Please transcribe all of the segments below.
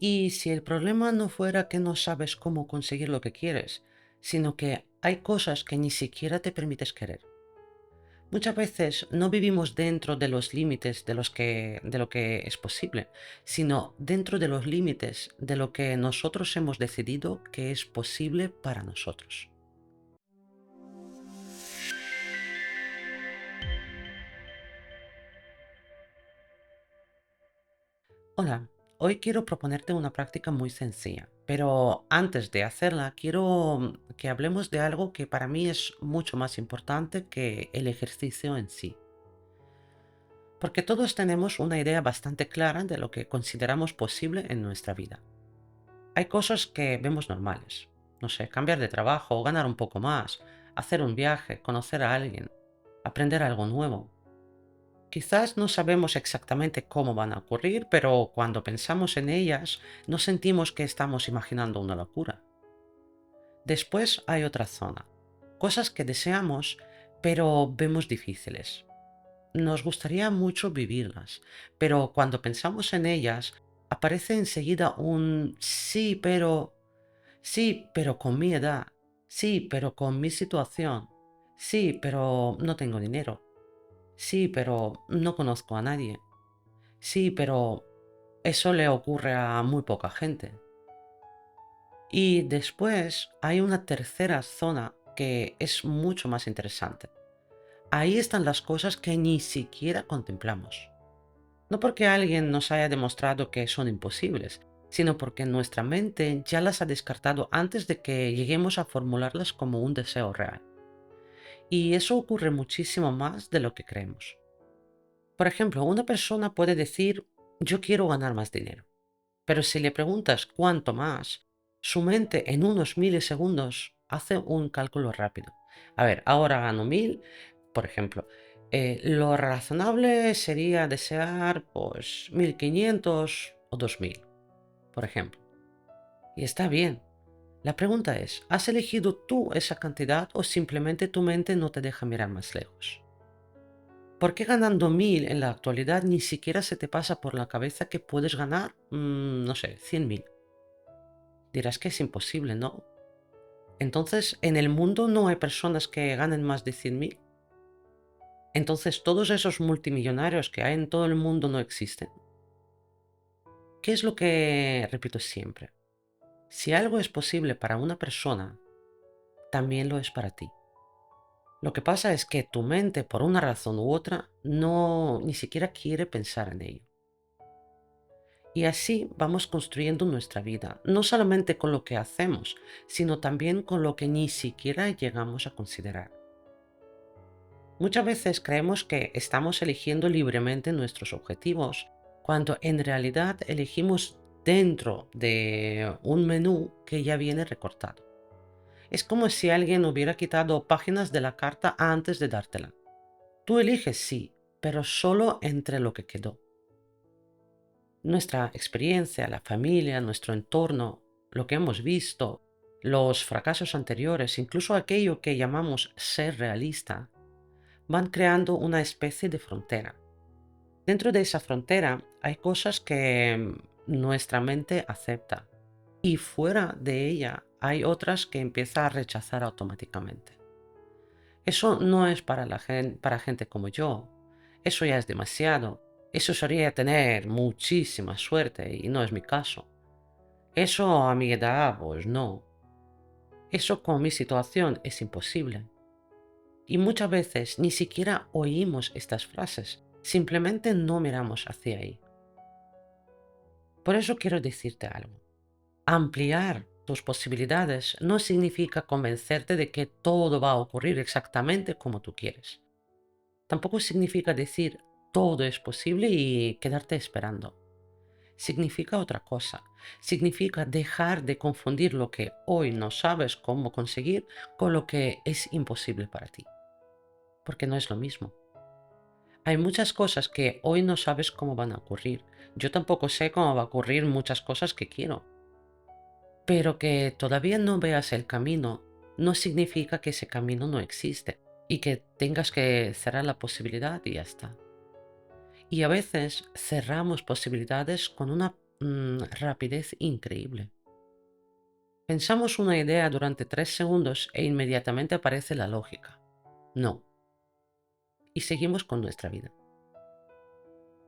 Y si el problema no fuera que no sabes cómo conseguir lo que quieres, sino que hay cosas que ni siquiera te permites querer. Muchas veces no vivimos dentro de los límites de lo que es posible, sino dentro de los límites de lo que nosotros hemos decidido que es posible para nosotros. Hola, hoy quiero proponerte una práctica muy sencilla, pero antes de hacerla quiero que hablemos de algo que para mí es mucho más importante que el ejercicio en sí. Porque todos tenemos una idea bastante clara de lo que consideramos posible en nuestra vida. Hay cosas que vemos normales. No sé, cambiar de trabajo, ganar un poco más, hacer un viaje, conocer a alguien, aprender algo nuevo. Quizás no sabemos exactamente cómo van a ocurrir, pero cuando pensamos en ellas, no sentimos que estamos imaginando una locura. Después hay otra zona. Cosas que deseamos, pero vemos difíciles. Nos gustaría mucho vivirlas, pero cuando pensamos en ellas, aparece enseguida un sí, pero con mi edad, sí, pero con mi situación, sí, pero no tengo dinero, sí, pero no conozco a nadie, sí, pero eso le ocurre a muy poca gente. Y después hay una tercera zona que es mucho más interesante. Ahí están las cosas que ni siquiera contemplamos. No porque alguien nos haya demostrado que son imposibles, sino porque nuestra mente ya las ha descartado antes de que lleguemos a formularlas como un deseo real. Y eso ocurre muchísimo más de lo que creemos. Por ejemplo, una persona puede decir, yo quiero ganar más dinero, pero si le preguntas cuánto más, su mente en unos milisegundos hace un cálculo rápido. A ver, ahora gano 1000, por ejemplo. Lo razonable sería desear pues 1500 o 2000, por ejemplo. Y está bien. La pregunta es, ¿has elegido tú esa cantidad o simplemente tu mente no te deja mirar más lejos? ¿Por qué ganando 1000 en la actualidad ni siquiera se te pasa por la cabeza que puedes ganar, no sé, 100.000? Dirás que es imposible, ¿no? Entonces, ¿en el mundo no hay personas que ganen más de 100.000? Entonces, ¿todos esos multimillonarios que hay en todo el mundo no existen? ¿Qué es lo que repito siempre? Si algo es posible para una persona, también lo es para ti. Lo que pasa es que tu mente, por una razón u otra, no ni siquiera quiere pensar en ello. Y así vamos construyendo nuestra vida, no solamente con lo que hacemos, sino también con lo que ni siquiera llegamos a considerar. Muchas veces creemos que estamos eligiendo libremente nuestros objetivos, cuando en realidad elegimos dentro de un menú que ya viene recortado. Es como si alguien hubiera quitado páginas de la carta antes de dártela. Tú eliges sí, pero solo entre lo que quedó. Nuestra experiencia, la familia, nuestro entorno, lo que hemos visto, los fracasos anteriores, incluso aquello que llamamos ser realista, van creando una especie de frontera. Dentro de esa frontera hay cosas que nuestra mente acepta y fuera de ella hay otras que empieza a rechazar automáticamente. Eso no es para para gente como yo. Eso ya es demasiado. Eso sería tener muchísima suerte y no es mi caso. Eso a mi edad, pues no. Eso con mi situación es imposible. Y muchas veces ni siquiera oímos estas frases, simplemente no miramos hacia ahí. Por eso quiero decirte algo. Ampliar tus posibilidades no significa convencerte de que todo va a ocurrir exactamente como tú quieres. Tampoco significa decir todo es posible y quedarte esperando. Significa otra cosa. Significa dejar de confundir lo que hoy no sabes cómo conseguir con lo que es imposible para ti. Porque no es lo mismo. Hay muchas cosas que hoy no sabes cómo van a ocurrir. Yo tampoco sé cómo va a ocurrir muchas cosas que quiero. Pero que todavía no veas el camino no significa que ese camino no existe y que tengas que cerrar la posibilidad y ya está. Y a veces cerramos posibilidades con una rapidez increíble. Pensamos una idea durante 3 segundos e inmediatamente aparece la lógica. No, y seguimos con nuestra vida.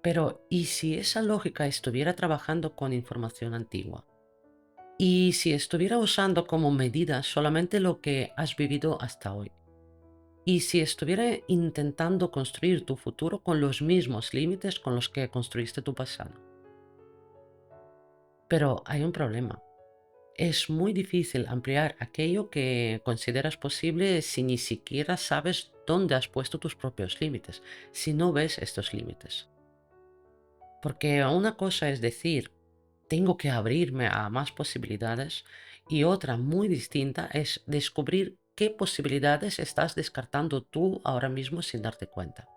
Pero, ¿y si esa lógica estuviera trabajando con información antigua? ¿Y si estuviera usando como medida solamente lo que has vivido hasta hoy? ¿Y si estuviera intentando construir tu futuro con los mismos límites con los que construiste tu pasado? Pero hay un problema. Es muy difícil ampliar aquello que consideras posible si ni siquiera sabes dónde has puesto tus propios límites, si no ves estos límites. Porque una cosa es decir, tengo que abrirme a más posibilidades y otra muy distinta es descubrir qué posibilidades estás descartando tú ahora mismo sin darte cuenta.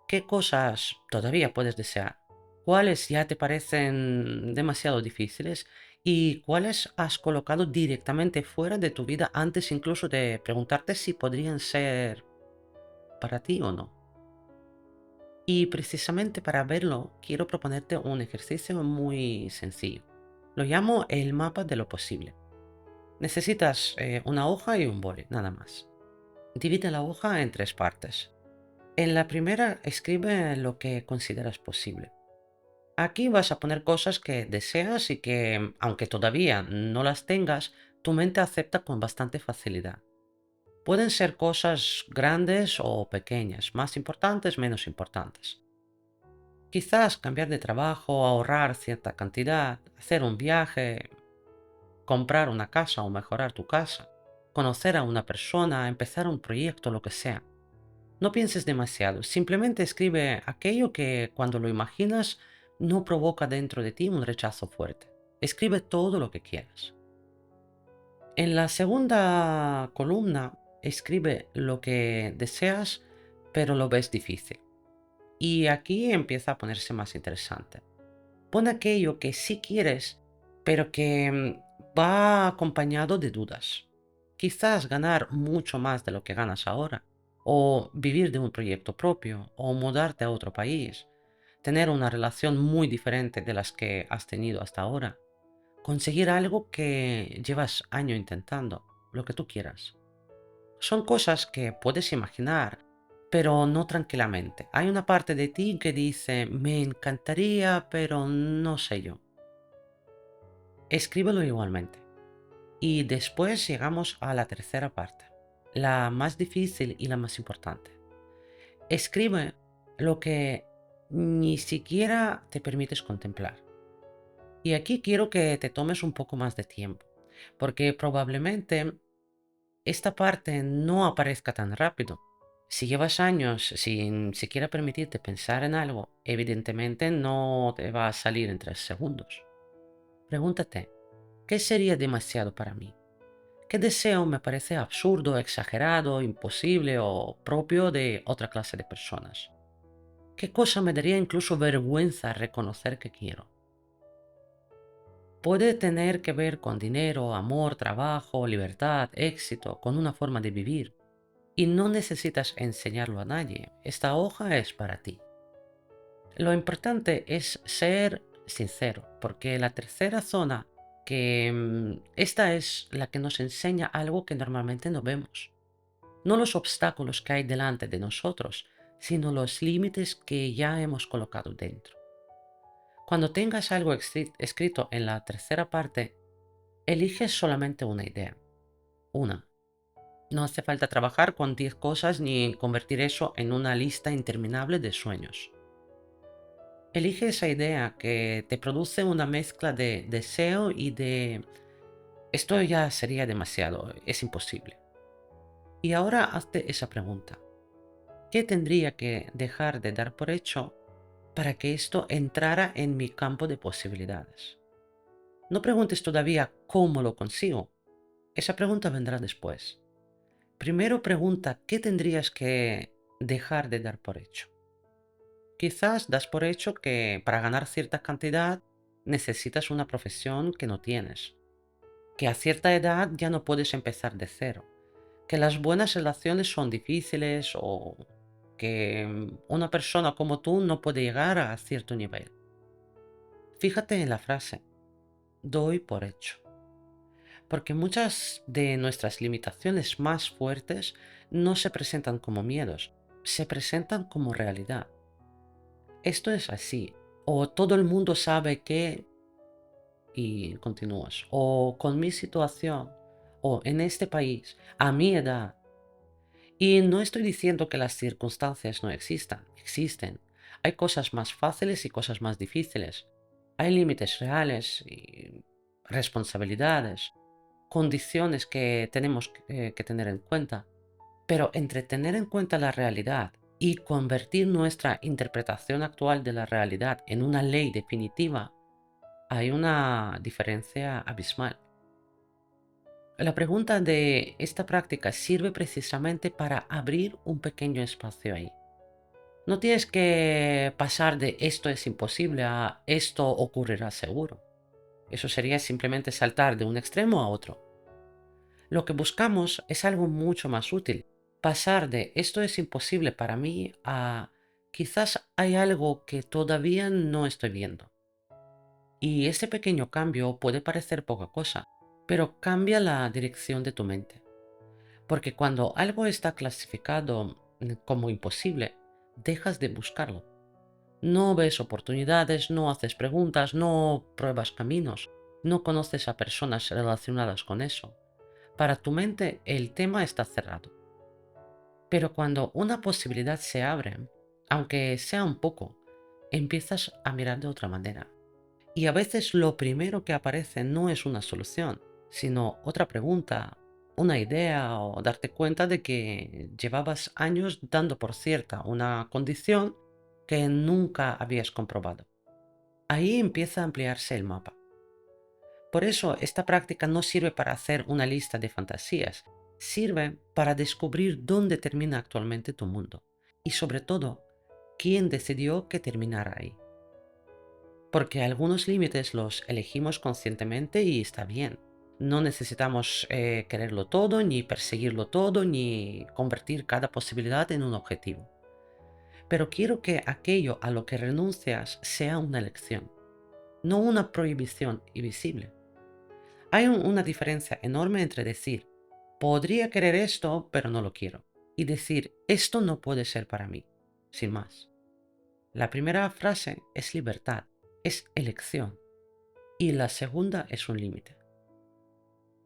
¿Qué cosas todavía puedes desear? ¿Cuáles ya te parecen demasiado difíciles? ¿Y cuáles has colocado directamente fuera de tu vida antes incluso de preguntarte si podrían ser para ti o no? Y precisamente para verlo, quiero proponerte un ejercicio muy sencillo. Lo llamo el mapa de lo posible. Necesitas una hoja y un boli, nada más. Divide la hoja en 3 partes. En la primera, escribe lo que consideras posible. Aquí vas a poner cosas que deseas y que, aunque todavía no las tengas, tu mente acepta con bastante facilidad. Pueden ser cosas grandes o pequeñas, más importantes, menos importantes. Quizás cambiar de trabajo, ahorrar cierta cantidad, hacer un viaje, comprar una casa o mejorar tu casa, conocer a una persona, empezar un proyecto, lo que sea. No pienses demasiado, simplemente escribe aquello que cuando lo imaginas no provoca dentro de ti un rechazo fuerte. Escribe todo lo que quieras. En la segunda columna, escribe lo que deseas, pero lo ves difícil. Y aquí empieza a ponerse más interesante. Pon aquello que sí quieres, pero que va acompañado de dudas. Quizás ganar mucho más de lo que ganas ahora, o vivir de un proyecto propio, o mudarte a otro país, tener una relación muy diferente de las que has tenido hasta ahora, conseguir algo que llevas años intentando, lo que tú quieras. Son cosas que puedes imaginar, pero no tranquilamente. Hay una parte de ti que dice, me encantaría, pero no sé yo. Escríbelo igualmente. Y después llegamos a la tercera parte, la más difícil y la más importante. Escribe lo que ni siquiera te permites contemplar. Y aquí quiero que te tomes un poco más de tiempo, porque probablemente esta parte no aparezca tan rápido. Si llevas años sin siquiera permitirte pensar en algo, evidentemente no te va a salir en 3 segundos. Pregúntate, ¿qué sería demasiado para mí? ¿Qué deseo me parece absurdo, exagerado, imposible o propio de otra clase de personas? ¿Qué cosa me daría incluso vergüenza reconocer que quiero? Puede tener que ver con dinero, amor, trabajo, libertad, éxito, con una forma de vivir. Y no necesitas enseñarlo a nadie. Esta hoja es para ti. Lo importante es ser sincero, porque la tercera zona, que esta es la que nos enseña algo que normalmente no vemos. No los obstáculos que hay delante de nosotros, sino los límites que ya hemos colocado dentro. Cuando tengas algo escrito en la tercera parte, elige solamente una idea. Una. No hace falta trabajar con 10 cosas ni convertir eso en una lista interminable de sueños. Elige esa idea que te produce una mezcla de deseo y de esto ya sería demasiado, es imposible. Y ahora hazte esa pregunta. ¿Qué tendría que dejar de dar por hecho para que esto entrara en mi campo de posibilidades? No preguntes todavía cómo lo consigo. Esa pregunta vendrá después. Primero pregunta qué tendrías que dejar de dar por hecho. Quizás das por hecho que para ganar cierta cantidad necesitas una profesión que no tienes, que a cierta edad ya no puedes empezar de cero, que las buenas relaciones son difíciles o que una persona como tú no puede llegar a cierto nivel. Fíjate en la frase, doy por hecho, porque muchas de nuestras limitaciones más fuertes no se presentan como miedos, se presentan como realidad. Esto es así, o todo el mundo sabe que y continúas, o con mi situación, o en este país, a mi edad. Y no estoy diciendo que las circunstancias no existan, existen. Hay cosas más fáciles y cosas más difíciles. Hay límites reales y responsabilidades, condiciones que tenemos que tener en cuenta. Pero entre tener en cuenta la realidad y convertir nuestra interpretación actual de la realidad en una ley definitiva, hay una diferencia abismal. La pregunta de esta práctica sirve precisamente para abrir un pequeño espacio ahí. No tienes que pasar de esto es imposible a esto ocurrirá seguro. Eso sería simplemente saltar de un extremo a otro. Lo que buscamos es algo mucho más útil. Pasar de esto es imposible para mí a quizás hay algo que todavía no estoy viendo. Y ese pequeño cambio puede parecer poca cosa, pero cambia la dirección de tu mente. Porque cuando algo está clasificado como imposible, dejas de buscarlo. No ves oportunidades, no haces preguntas, no pruebas caminos, no conoces a personas relacionadas con eso. Para tu mente el tema está cerrado. Pero cuando una posibilidad se abre, aunque sea un poco, empiezas a mirar de otra manera. Y a veces lo primero que aparece no es una solución, sino otra pregunta, una idea o darte cuenta de que llevabas años dando por cierta una condición que nunca habías comprobado. Ahí empieza a ampliarse el mapa. Por eso esta práctica no sirve para hacer una lista de fantasías, sirve para descubrir dónde termina actualmente tu mundo y sobre todo, quién decidió que terminara ahí. Porque algunos límites los elegimos conscientemente y está bien. No necesitamos quererlo todo, ni perseguirlo todo, ni convertir cada posibilidad en un objetivo. Pero quiero que aquello a lo que renuncias sea una elección, no una prohibición invisible. Hay una diferencia enorme entre decir, podría querer esto, pero no lo quiero, y decir, esto no puede ser para mí, sin más. La primera frase es libertad, es elección. Y la segunda es un límite.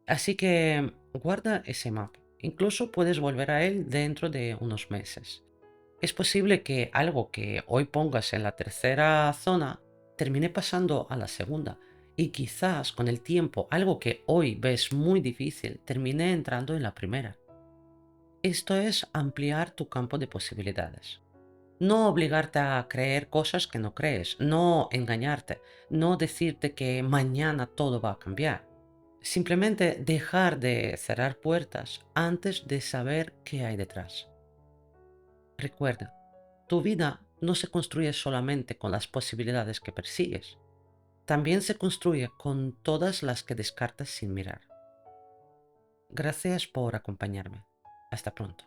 Así que guarda ese mapa. Incluso puedes volver a él dentro de unos meses. Es posible que algo que hoy pongas en la tercera zona termine pasando a la segunda. Y quizás con el tiempo algo que hoy ves muy difícil termine entrando en la primera. Esto es ampliar tu campo de posibilidades. No obligarte a creer cosas que no crees, no engañarte, no decirte que mañana todo va a cambiar. Simplemente dejar de cerrar puertas antes de saber qué hay detrás. Recuerda, tu vida no se construye solamente con las posibilidades que persigues, también se construye con todas las que descartas sin mirar. Gracias por acompañarme. Hasta pronto.